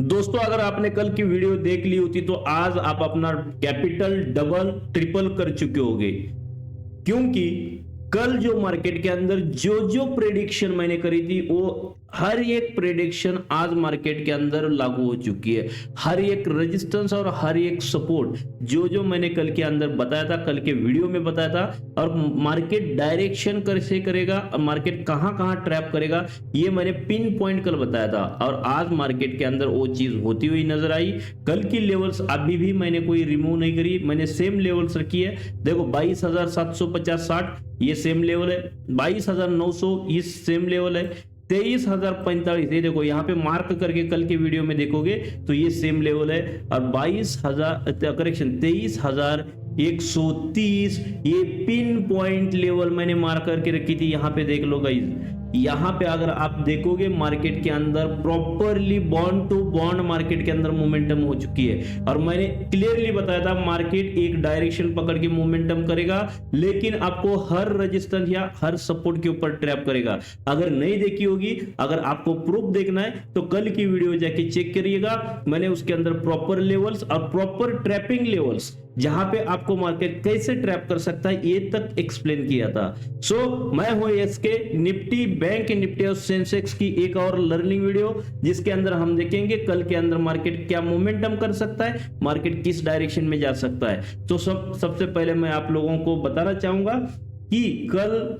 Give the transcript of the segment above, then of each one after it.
दोस्तों अगर आपने कल की वीडियो देख ली होती तो आज आप अपना कैपिटल डबल ट्रिपल कर चुके होगे, क्योंकि कल जो मार्केट के अंदर जो जो प्रेडिक्शन मैंने करी थी वो हर एक प्रेडिक्शन आज मार्केट के अंदर लागू हो चुकी है। हर एक रेजिस्टेंस और हर एक सपोर्ट जो जो मैंने कल के अंदर बताया था, कल के वीडियो में बताया था, और मार्केट डायरेक्शन कैसे करेगा, मार्केट कहां कहां ट्रैप करेगा, ये मैंने पिन पॉइंट कल बताया था। और आज मार्केट के अंदर वो चीज होती हुई नजर आई। कल की लेवल्स अभी भी मैंने कोई रिमूव नहीं करी, मैंने सेम लेवल्स रखी है। देखो 22,750-60 ये सेम लेवल है, 22,900 ये सेम लेवल है, 23,045 ये देखो यहाँ पे मार्क करके कल के वीडियो में देखोगे तो ये सेम लेवल है। और 23,130 ये पिन पॉइंट लेवल मैंने मार्क करके रखी थी। यहाँ पे देख लो गाइस, यहाँ पे अगर आप देखोगे मार्केट के अंदर properly bond to bond market के अंदर मोमेंटम हो चुकी है। और मैंने क्लियरली बताया था मार्केट एक डायरेक्शन पकड़ के मोमेंटम करेगा, लेकिन आपको हर रेजिस्टेंस या हर सपोर्ट के ऊपर ट्रैप करेगा। अगर नहीं देखी होगी, अगर आपको प्रूफ देखना है तो कल की वीडियो जाके चेक करिएगा। मैंने उसके अंदर प्रॉपर लेवल्स और प्रॉपर ट्रैपिंग लेवल्स जहां पे आपको मार्केट कैसे ट्रैप कर सकता है ये तक एक्सप्लेन किया था। मैं हूं एसके, निफ्टी, बैंक निफ्टी और सेंसेक्स की एक और लर्निंग वीडियो, जिसके अंदर हम देखेंगे कल के अंदर मार्केट क्या मोमेंटम कर सकता है, मार्केट किस डायरेक्शन में जा सकता है। तो सबसे पहले मैं आप लोगों को बताना चाहूंगा कि कल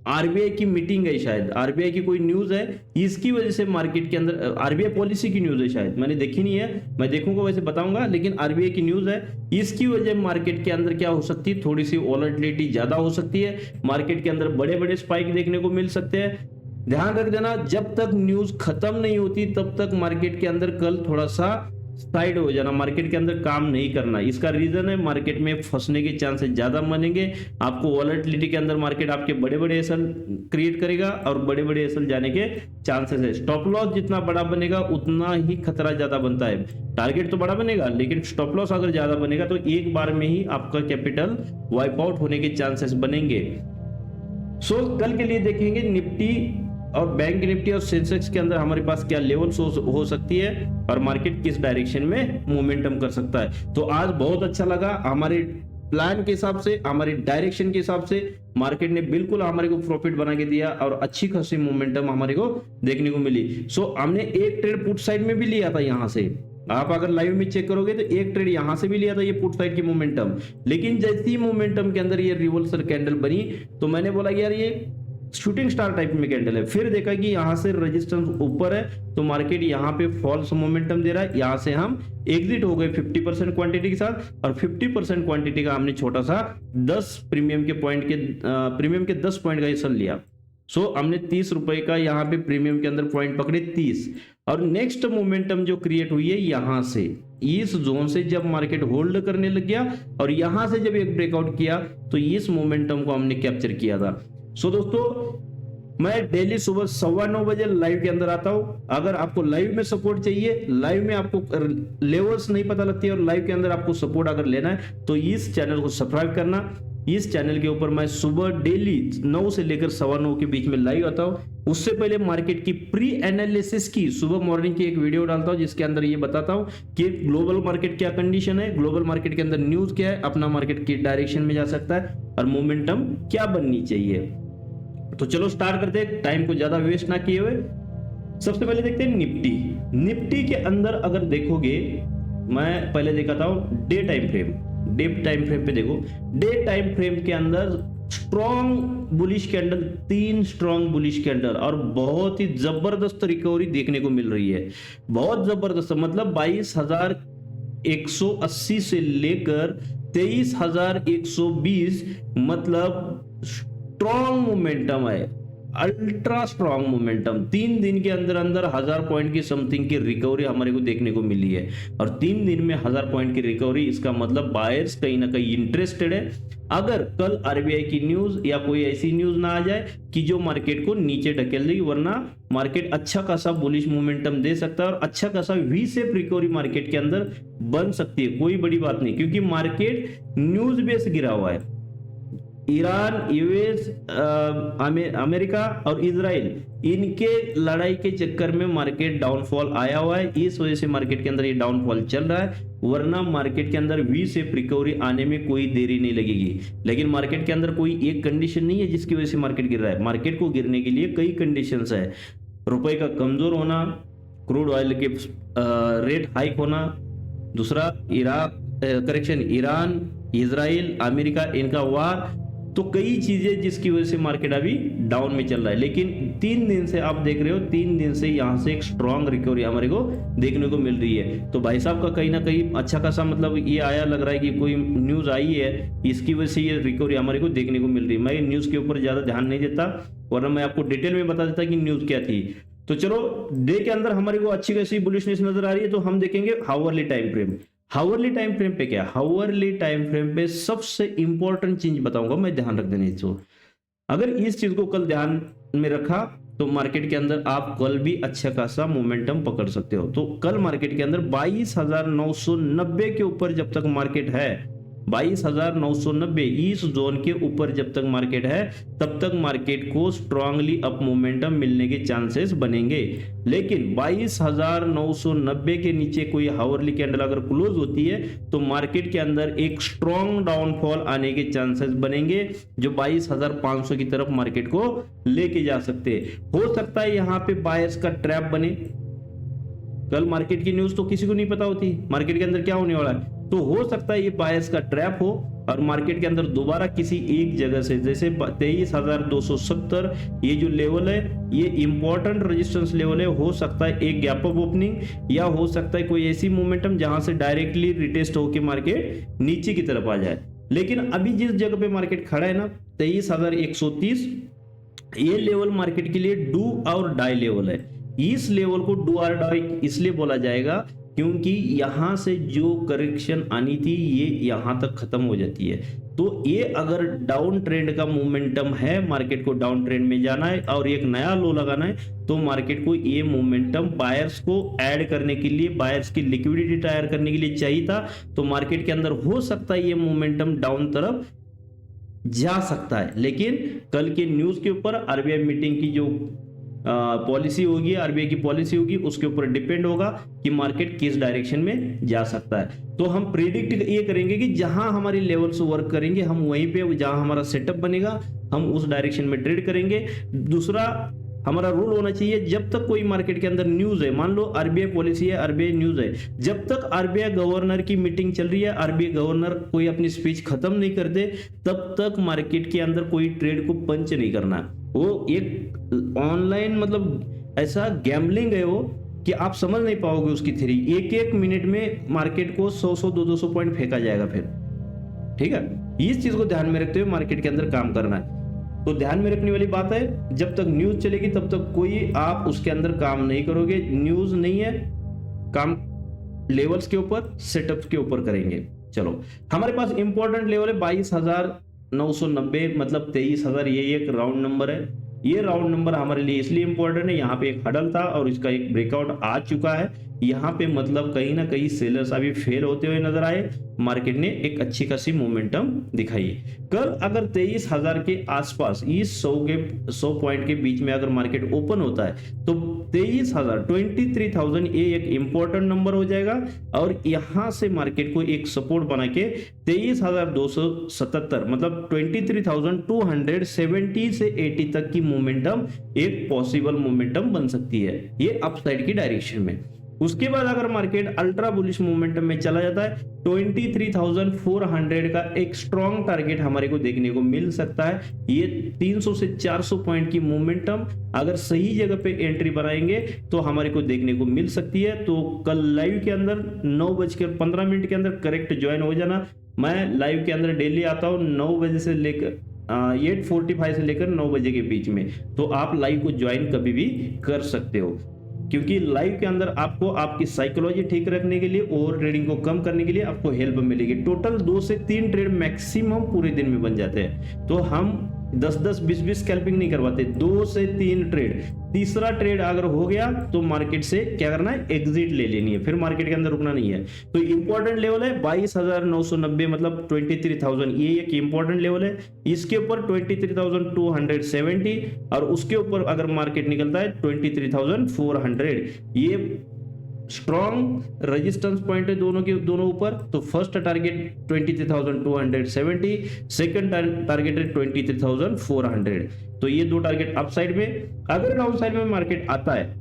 आरबीआई की मीटिंग है, शायद आरबीआई की कोई न्यूज है, इसकी वजह से मार्केट के अंदर आरबीआई पॉलिसी की न्यूज है, शायद मैंने देखी नहीं है, मैं देखूंगा वैसे बताऊंगा, लेकिन आरबीआई की न्यूज है। इसकी वजह मार्केट के अंदर क्या हो सकती है, थोड़ी सी वॉलेटिलिटी ज्यादा हो सकती है, मार्केट के अंदर बड़े बड़े स्पाइक देखने को मिल सकते हैं। ध्यान रख देना, जब तक न्यूज खत्म नहीं होती तब तक मार्केट के अंदर कल थोड़ा सा साइड हो जाना, मार्केट के अंदर काम नहीं करना। इसका रीजन है मार्केट में फंसने के चांसेस ज्यादा बनेंगे। आपको वॉलेटिलिटी के अंदर मार्केट आपके बड़े बड़े एसल क्रिएट करेगा और बड़े बड़े एसल जाने के चांसेस है। स्टॉप लॉस जितना बड़ा बनेगा उतना ही खतरा ज्यादा बनता है। टारगेट तो बड़ा बनेगा, लेकिन स्टॉप लॉस अगर ज्यादा बनेगा तो एक बार में ही आपका कैपिटल वाइप आउट होने के चांसेस बनेंगे। कल के लिए देखेंगे निफ्टी और बैंक निफ्टी और सेंसेक्स के अंदर हमारे पास क्या लेवल्स हो सकती है और मार्केट किस डायरेक्शन में मोमेंटम कर सकता है। तो आज बहुत अच्छा लगा, हमारे प्लान के हिसाब से, हमारी डायरेक्शन के हिसाब से मार्केट ने बिल्कुल हमारे को प्रॉफिट बना के दिया और अच्छी खासी मोमेंटम हमारे को देखने को मिली। हमने एक ट्रेड पुट साइड में भी लिया था, यहां से आप अगर लाइव में चेक करोगे तो एक ट्रेड यहां से भी लिया था, ये पुट साइड की मोमेंटम। लेकिन जैसी मोमेंटम के अंदर ये रिवर्सल कैंडल बनी तो मैंने बोला यार ये शूटिंग स्टार टाइप में कैंडल है। फिर देखा कि यहां से रेजिस्टेंस ऊपर है तो मार्केट यहां पे फॉल्स मोमेंटम दे रहा है। यहां से हम एग्जिट हो गए 50% क्वांटिटी के साथ, और 50% क्वांटिटी का हमने छोटा सा 10 प्रीमियम के 10 पॉइंट का हिस्सा लिया। हमने 30 रुपए का यहाँ पे प्रीमियम के अंदर पॉइंट पकड़े 30। और नेक्स्ट मोमेंटम जो क्रिएट हुई है यहां से, इस जोन से जब मार्केट होल्ड करने लग गया और यहां से जब एक ब्रेकआउट किया तो इस मोमेंटम को हमने कैप्चर किया था। दोस्तों मैं डेली सुबह 9:15 बजे लाइव के अंदर आता हूं। अगर आपको लाइव में सपोर्ट चाहिए, लाइव में आपको लेवल्स नहीं पता लगती है और लाइव के अंदर आपको सपोर्ट अगर लेना है तो इस चैनल को सब्सक्राइब करना। इस चैनल के ऊपर मैं सुबह डेली 9 से लेकर 9:15 के बीच में लाइव आता हूं। उससे पहले मार्केट की प्री एनालिसिस की सुबह मॉर्निंग की एक वीडियो डालता हूं, जिसके अंदर ये बताता हूं कि ग्लोबल मार्केट क्या कंडीशन है, ग्लोबल मार्केट के अंदर न्यूज क्या है, अपना मार्केट की डायरेक्शन में जा सकता है और मोमेंटम क्या बननी चाहिए। तो चलो स्टार्ट करते हैं, टाइम को ज्यादा वेस्ट ना किए हुए। सबसे पहले देखते हैं निफ्टी के अंदर अगर देखोगे, मैं पहले दिखाता हूं डे टाइम फ्रेम पे देखो। डे टाइम फ्रेम के अंदर strong bullish candle, 3 strong bullish candle और बहुत ही जबरदस्त रिकवरी देखने को मिल रही है। बहुत जबरदस्त, मतलब 22,180 से लेकर 23,120, मतलब स्ट्रॉन्ग मोमेंटम है, अल्ट्रा स्ट्रॉन्ग मोमेंटम। 3 दिन के अंदर अंदर 1000 पॉइंट की समथिंग की रिकवरी हमारे को देखने को मिली है। और 3 दिन में 1000 पॉइंट की रिकवरी, इसका मतलब बायर्स कहीं ना कहीं इंटरेस्टेड है। अगर कल आरबीआई की न्यूज या कोई ऐसी न्यूज ना आ जाए कि जो मार्केट को नीचे ढकेल देगी, वरना मार्केट अच्छा खासा बुलिश मोमेंटम दे सकता है और अच्छा खासा वी शेप रिकवरी मार्केट के अंदर बन सकती है। कोई बड़ी बात नहीं, क्योंकि मार्केट न्यूज बेस गिरा हुआ है। ईरान, यूएस, अमेरिका और इजराइल इनके लड़ाई के चक्कर में मार्केट डाउनफॉल आया हुआ है, इस वजह से मार्केट के अंदर ये डाउनफॉल चल रहा है, वरना मार्केट के अंदर वी शेप रिकवरी आने में कोई देरी नहीं लगेगी। लेकिन मार्केट के अंदर कोई एक कंडीशन नहीं है जिसकी वजह से मार्केट गिर रहा है। मार्केट को गिरने के लिए कई कंडीशंस है, रुपए का कमजोर होना, क्रूड ऑयल के रेट हाइक होना, दूसरा ईरान, इजराइल, अमेरिका, इनका वार, तो कई चीजें जिसकी वजह से मार्केट अभी डाउन में चल रहा है। लेकिन 3 दिन से आप देख रहे हो, 3 दिन से यहां से एक स्ट्रॉन्ग रिकवरी हमारे को देखने को मिल रही है। तो भाई साहब का कहीं ना कहीं अच्छा खासा मतलब ये आया, लग रहा है कि कोई न्यूज आई है, इसकी वजह से ये रिकवरी हमारे को देखने को मिल रही है। मैं न्यूज के ऊपर ज्यादा ध्यान नहीं देता, वरना मैं आपको डिटेल में बता देता कि न्यूज क्या थी। तो चलो, डे के अंदर हमारे को अच्छी खासी बुलिशनेस नजर आ रही है, तो हम देखेंगे hourly time frame. Hourly time frame पे क्या, हावरली टाइम फ्रेम पे सबसे इंपॉर्टेंट चीज बताऊंगा मैं, ध्यान रख देना इसको। अगर इस चीज को कल ध्यान में रखा तो मार्केट के अंदर आप कल भी अच्छा खासा मोमेंटम पकड़ सकते हो। तो कल मार्केट के अंदर 22,990 के ऊपर जब तक मार्केट है, 22,990 इस जोन के ऊपर जब तक मार्केट है, तब तक मार्केट को स्ट्रांगली अप मोमेंटम मिलने के चांसेस बनेंगे। लेकिन 22,990 के नीचे कोई हावरली कैंडल अगर क्लोज होती है तो मार्केट के अंदर एक स्ट्रॉन्ग डाउनफॉल आने के चांसेस बनेंगे, जो 22,500 की तरफ मार्केट को लेके जा सकते हैं। हो सकता है यहां पे बायर्स का ट्रैप बने। कल मार्केट की न्यूज तो किसी को नहीं पता होती मार्केट के अंदर क्या होने वाला है, तो हो सकता है ये बायर्स का ट्रैप हो और मार्केट के अंदर दोबारा किसी एक जगह से, जैसे 23,270 ये जो लेवल है, ये इंपॉर्टेंट रेजिस्टेंस लेवल है, हो सकता है एक गैप अप ओपनिंग, या हो सकता है कोई ऐसी मोमेंटम जहां से डायरेक्टली रिटेस्ट होकर मार्केट नीचे की तरफ आ जाए। लेकिन अभी जिस जगह पे मार्केट खड़ा है ना, 23,130, ये लेवल मार्केट के लिए डू और डाई लेवल है। इस लेवल को डू और डाई इसलिए बोला जाएगा क्योंकि यहां से जो करेक्शन आनी थी ये यहां तक खत्म हो जाती है। तो ये अगर डाउन ट्रेंड का मोमेंटम है, मार्केट को डाउन ट्रेंड में जाना है और एक नया लो लगाना है, तो मार्केट को ये मोमेंटम बायर्स को ऐड करने के लिए, बायर्स की लिक्विडिटी तैयार करने के लिए चाहिए था। तो मार्केट के अंदर हो सकता है ये मोमेंटम डाउन तरफ जा सकता है। लेकिन कल के न्यूज के ऊपर आरबीआई मीटिंग की जो पॉलिसी होगी, आरबीआई की पॉलिसी होगी, उसके ऊपर डिपेंड होगा कि मार्केट किस डायरेक्शन में जा सकता है। तो हम प्रेडिक्ट ये करेंगे कि जहां हमारी लेवल्स वर्क करेंगे, हम वहीं पे जहां हमारा सेटअप बनेगा हम उस डायरेक्शन में ट्रेड करेंगे। दूसरा हमारा रूल होना चाहिए, जब तक कोई मार्केट के अंदर न्यूज है, मान लो आरबीआई पॉलिसी है, आरबीआई न्यूज है, जब तक आरबीआई गवर्नर की मीटिंग चल रही है, आरबीआई गवर्नर कोई अपनी स्पीच खत्म नहीं कर दे, तब तक मार्केट के अंदर कोई ट्रेड को पंच नहीं करना। वो एक ऑनलाइन मतलब ऐसा गैम्बलिंग है वो कि आप समझ नहीं पाओगे उसकी थ्योरी। एक एक मिनट में मार्केट को 100-100 200 पॉइंट फेंका जाएगा फिर, ठीक है। इस चीज को ध्यान में रखते हुए मार्केट के अंदर काम करना है। तो ध्यान में रखने वाली बात है, जब तक न्यूज चलेगी तब तक कोई आप उसके अंदर काम नहीं करोगे। न्यूज नहीं है, काम लेवल्स के ऊपर, सेटअप के ऊपर करेंगे। चलो, हमारे पास इंपॉर्टेंट लेवल है 22,990, मतलब 23,000, ये एक राउंड नंबर है। ये राउंड नंबर हमारे लिए इसलिए इंपॉर्टेंट है, यहाँ पे एक हडल था और इसका एक ब्रेकआउट आ चुका है। यहाँ पे मतलब कहीं ना कहीं सेलर्स अभी फेल होते हुए नजर आए, मार्केट ने एक अच्छी खासी मोमेंटम दिखाई। कल अगर 23,000 के आसपास, इस 100 पॉइंट के बीच में अगर मार्केट ओपन होता है तो 23,000 ये एक इंपॉर्टेंट नंबर हो जाएगा और यहां से मार्केट को एक सपोर्ट बना के 23,277 मतलब 23,270 से 80 तक की मोमेंटम एक पॉसिबल मोमेंटम बन सकती है, ये अपसाइड की डायरेक्शन में। उसके बाद अगर मार्केट अल्ट्रा बुलिश मोमेंटम में चला जाता है, 23,400 का एक स्ट्रॉन्ग टारगेट हमारे को देखने को मिल सकता है। ये 300 से 400 पॉइंट की मोमेंटम अगर सही जगह पे एंट्री बनाएंगे तो हमारे को देखने को मिल सकती है। तो कल लाइव के अंदर 9:15 के अंदर करेक्ट ज्वाइन हो जाना। मैं लाइव के अंदर डेली आता हूँ 9 बजे से लेकर 8:45 से लेकर 9 बजे के बीच में, तो आप लाइव को ज्वाइन कभी भी कर सकते हो, क्योंकि लाइव के अंदर आपको आपकी साइकोलॉजी ठीक रखने के लिए, ओवर ट्रेडिंग को कम करने के लिए आपको हेल्प मिलेगी। टोटल 2 से 3 ट्रेड मैक्सिमम पूरे दिन में बन जाते हैं। तो हम 10-10 20-20 स्कैल्पिंग नहीं करवाते, 2 से 3 ट्रेड, तीसरा ट्रेड अगर हो गया तो मार्केट से क्या करना है, एग्जिट ले लेनी है, फिर मार्केट के अंदर रुकना नहीं है। तो इंपॉर्टेंट लेवल है 22,990 मतलब 23,000, ये एक इंपॉर्टेंट लेवल है। इसके ऊपर 23,270 और उसके ऊपर अगर मार्केट निकलता है 23,400, ये स्ट्रॉन्ग रेजिस्टेंस पॉइंट है दोनों के दोनों ऊपर। तो फर्स्ट टारगेट 23,270, सेकंड टारगेट है 23,400। तो ये दो टारगेट अप साइड में। अगर डाउन साइड में मार्केट आता है,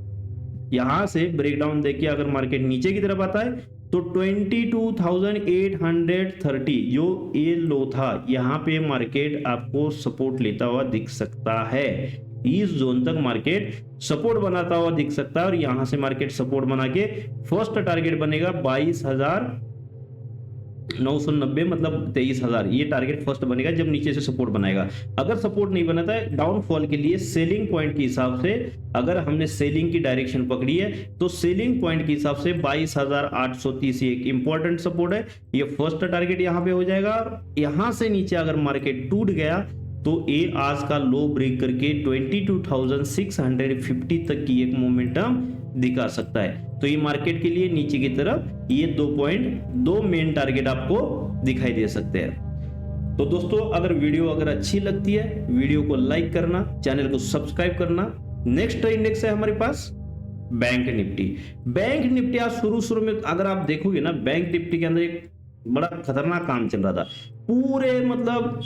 यहां से ब्रेकडाउन देखिए, अगर मार्केट नीचे की तरफ आता है तो 22,830 जो ये लो था, यहां पे मार्केट आपको सपोर्ट लेता हुआ दिख सकता है। इस जोन तक मार्केट सपोर्ट बनाता हुआ दिख सकता है और यहां से मार्केट सपोर्ट बना के फर्स्ट टारगेट बनेगा 22,990 मतलब 23,000, ये टारगेट फर्स्ट बनेगा जब नीचे से सपोर्ट बनाएगा। अगर सपोर्ट नहीं बनाता है डाउनफॉल के लिए सेलिंग पॉइंट के हिसाब से, अगर हमने सेलिंग की डायरेक्शन पकड़ी है तो सेलिंग पॉइंट के हिसाब से 22,830 एक इंपॉर्टेंट सपोर्ट है, ये फर्स्ट टारगेट यहां पे हो जाएगा। यहां से नीचे अगर मार्केट टूट गया तो ये आज का लो ब्रेक करके 22,650 तक की एक मोमेंटम दिखा सकता है। तो ये मार्केट के लिए नीचे की तरफ ये 2 मेन टारगेट आपको दिखाई दे सकते हैं। तो दोस्तों अगर वीडियो अच्छी लगती है, वीडियो को लाइक करना, चैनल को सब्सक्राइब करना। नेक्स्ट इंडेक्स है हमारे पास बैंक निफ्टी। बैंक निफ्टी आज शुरू में अगर आप देखोगे ना, बैंक निफ्टी के अंदर एक बड़ा खतरनाक काम चल रहा था। पूरे मतलब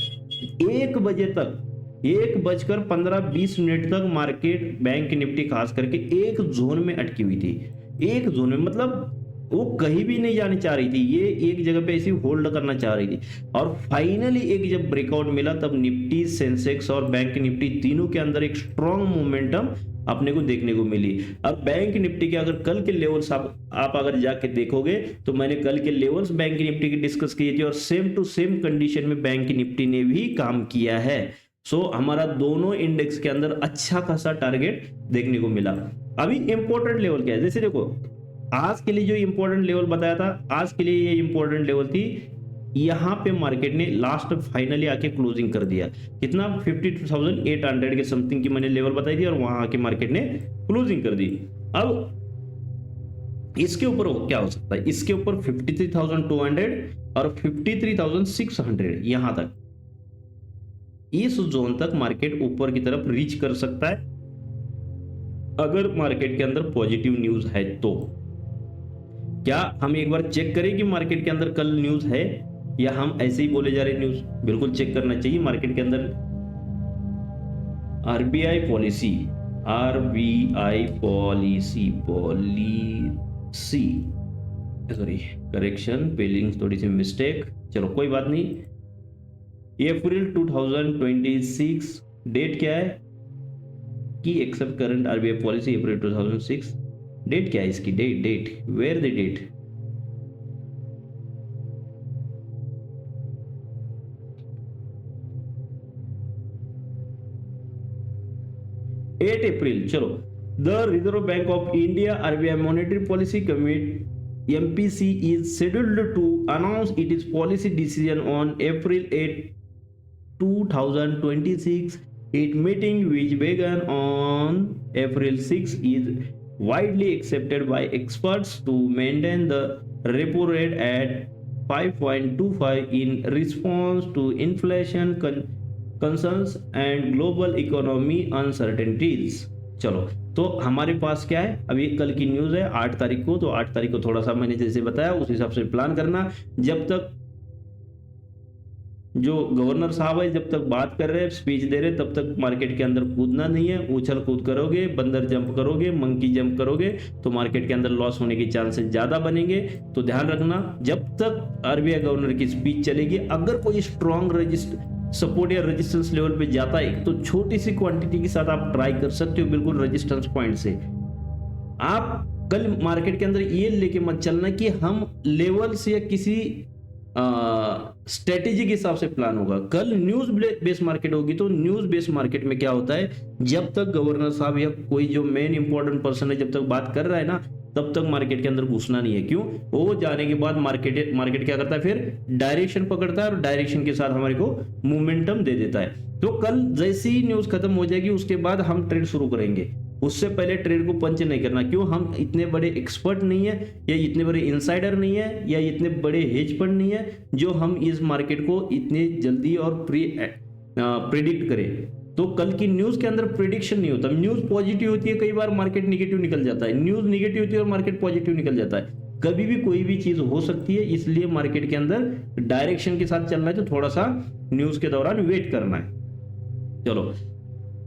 1 बजे तक, 1:15-20 तक मार्केट बैंक निफ्टी खास करके एक जोन में अटकी हुई थी। एक जोन में मतलब वो कहीं भी नहीं जानी चाह रही थी, ये एक जगह पे ऐसी होल्ड करना चाह रही थी। और फाइनली एक जब ब्रेकआउट मिला तब निफ्टी, सेंसेक्स और बैंक निफ्टी तीनों के अंदर एक स्ट्रॉन्ग मोमेंटम अपने को देखने को मिली। और बैंक निफ्टी के अगर कल के लेवल्स आप अगर जाके देखोगे तो मैंने कल के लेवल्स बैंक निफ्टी की डिस्कस किए थे और सेम टू सेम कंडीशन में बैंक निफ्टी ने भी काम किया है। सो हमारा दोनों इंडेक्स के अंदर अच्छा खासा टारगेट देखने को मिला। अभी इंपॉर्टेंट लेवल क्या है, जैसे देखो आज के लिए जो इंपॉर्टेंट लेवल बताया था, आज के लिए ये इंपॉर्टेंट लेवल थी, यहां पे मार्केट ने लास्ट फाइनली आके क्लोजिंग कर दिया। कितना 52,800 के समथिंग की मैंने लेवल बताई थी और वहां आके मार्केट ने क्लोजिंग कर दी। अब इसके ऊपर क्या हो सकता है, इसके ऊपर 53,200 और 53,600 यहां तक, इस जोन तक मार्केट ऊपर की तरफ रीच कर सकता है अगर मार्केट के अंदर पॉजिटिव न्यूज है तो। क्या हम एक बार चेक करें कि मार्केट के अंदर कल न्यूज है या हम ऐसे ही बोले जा रहे न्यूज? बिल्कुल चेक करना चाहिए। मार्केट के अंदर आरबीआई पॉलिसी सॉरी करेक्शन, पेलिंग थोड़ी सी मिस्टेक, चलो कोई बात नहीं। अप्रैल 2026 डेट क्या है कि एक्सेप्ट करंट आरबीआई पॉलिसी अप्रैल 2006, डेट क्या है इसकी, डेट वेयर द डेट, अप्रैल। चलो, the reserve bank of India RBI monetary policy committee MPC is scheduled to announce its policy decision on April 8, 2026. Its meeting, which began on April 6, is widely accepted by experts to maintain the repo rate at 5.25 in response to inflation concerns and global economy uncertainties. चलो, तो हमारे पास क्या है, अभी कल की news है 8 तारीख को, तो 8 तारीख को थोड़ा सा मैंने जैसे बताया उस हिसाब से प्लान करना। जब तक जो गवर्नर साहब है जब तक बात कर रहे हैं, स्पीच दे रहे, तब तक मार्केट के अंदर कूदना नहीं है। उछल कूद करोगे, बंदर जंप करोगे, मंकी जंप करोगे तो मार्केट के अंदर लॉस होने के चांसेस ज्यादा बनेंगे। तो ध्यान रखना, जब तक आरबीआई गवर्नर की स्पीच चलेगी, अगर कोई स्ट्रॉन्ग सपोर्ट या रेजिस्टेंस लेवल पे जाता है तो छोटी सी क्वांटिटी के साथ आप ट्राई कर सकते हो, बिल्कुल रेजिस्टेंस पॉइंट से। आप कल मार्केट के अंदर ये लेके मत चलना कि हम लेवल से या किसी स्ट्रेटेजी के हिसाब से प्लान होगा। कल न्यूज बेस्ड मार्केट होगी, तो न्यूज बेस्ड मार्केट में क्या होता है, जब तक गवर्नर साहब या कोई जो मेन इंपॉर्टेंट पर्सन है जब तक बात कर रहा है ना, तब तक मार्केट के अंदर घुसना नहीं है। क्यों? वो जाने के बाद मार्केट क्या करता है, फिर डायरेक्शन पकड़ता है और डायरेक्शन के साथ हमारे को मोमेंटम दे देता है। तो कल जैसे ही न्यूज खत्म हो जाएगी उसके बाद हम ट्रेड शुरू करेंगे, उससे पहले ट्रेड को पंच नहीं करना। क्यों? हम इतने बड़े एक्सपर्ट नहीं है, या इतने बड़े इनसाइडर नहीं है, या इतने बड़े हेज फंड नहीं है जो हम इस मार्केट को इतने जल्दी और प्रिडिक्ट करें। तो कल की न्यूज के अंदर प्रिडिक्शन नहीं होता। न्यूज पॉजिटिव होती है, कई बार मार्केट निगेटिव निकल जाता है, न्यूज निगेटिव होती है और मार्केट पॉजिटिव निकल जाता है। कभी भी कोई भी चीज हो सकती है, इसलिए मार्केट के अंदर डायरेक्शन के साथ चलना है, तो थोड़ा सा न्यूज के दौरान वेट करना है। चलो,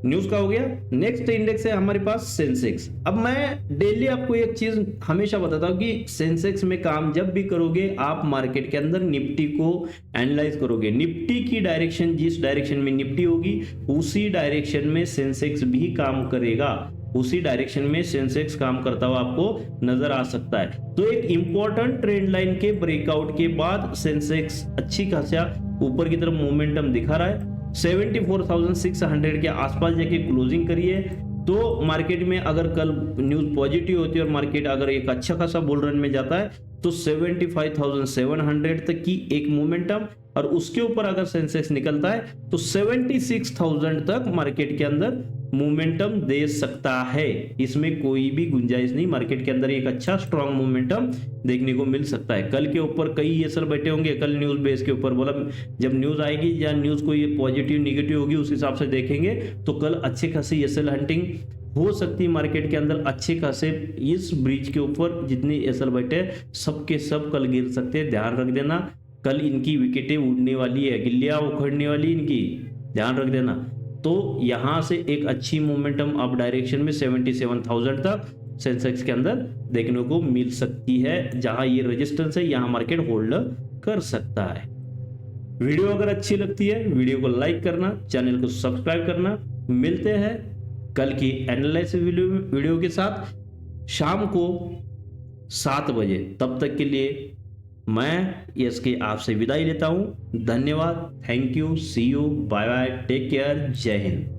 न्यूज का हो गया। नेक्स्ट इंडेक्स है हमारे पास सेंसेक्स। अब मैं डेली आपको एक चीज हमेशा बताता हूं कि सेंसेक्स में काम जब भी करोगे आप मार्केट के अंदर निफ्टी को एनालाइज करोगे। निफ्टी की डायरेक्शन, जिस डायरेक्शन में निफ्टी होगी उसी डायरेक्शन में सेंसेक्स भी काम करेगा, उसी डायरेक्शन में सेंसेक्स काम करता हुआ आपको नजर आ सकता है। तो एक इंपॉर्टेंट ट्रेंड लाइन के ब्रेकआउट के बाद सेंसेक्स अच्छी खासा ऊपर की तरफ मोमेंटम दिखा रहा है। 74,600 के आसपास जाके क्लोजिंग करिए। तो मार्केट में अगर कल न्यूज पॉजिटिव होती है और मार्केट अगर एक अच्छा खासा बुल रन में जाता है तो 75,700 तक की एक मोमेंटम, और उसके ऊपर अगर सेंसेक्स निकलता है तो 76,000 तक मार्केट के अंदर मोमेंटम दे सकता है। इसमें कोई भी गुंजाइश नहीं, मार्केट के अंदर एक अच्छा स्ट्रॉन्ग मोमेंटम देखने को मिल सकता है। कल के ऊपर कई एसएल बैठे होंगे, कल न्यूज बेस के ऊपर बोला जब न्यूज आएगी या न्यूज कोई पॉजिटिव निगेटिव होगी उस हिसाब से देखेंगे, तो कल अच्छे खासी एसएल हंटिंग हो सकती है मार्केट के अंदर। अच्छे खासे इस ब्रिज के ऊपर जितने एसएल बैठे सबके सब कल गिर सकते हैं, ध्यान रख देना। कल इनकी विकेटें उड़ने वाली है, गिल्लियां उखड़ने वाली इनकी, ध्यान रख देना। तो यहां से एक अच्छी मोमेंटम अप डायरेक्शन में 77,000 तक सेंसेक्स के अंदर देखने को मिल सकती है। जहां ये रेजिस्टेंस है यहां मार्केट होल्ड कर सकता है। वीडियो अगर अच्छी लगती है वीडियो को लाइक करना, चैनल को सब्सक्राइब करना। मिलते हैं कल की एनालिसिस वीडियो के साथ शाम को 7 बजे। तब तक के लिए मैं इसके आपसे विदाई लेता हूं। धन्यवाद, thank you, see you, bye bye, take care, जय हिंद।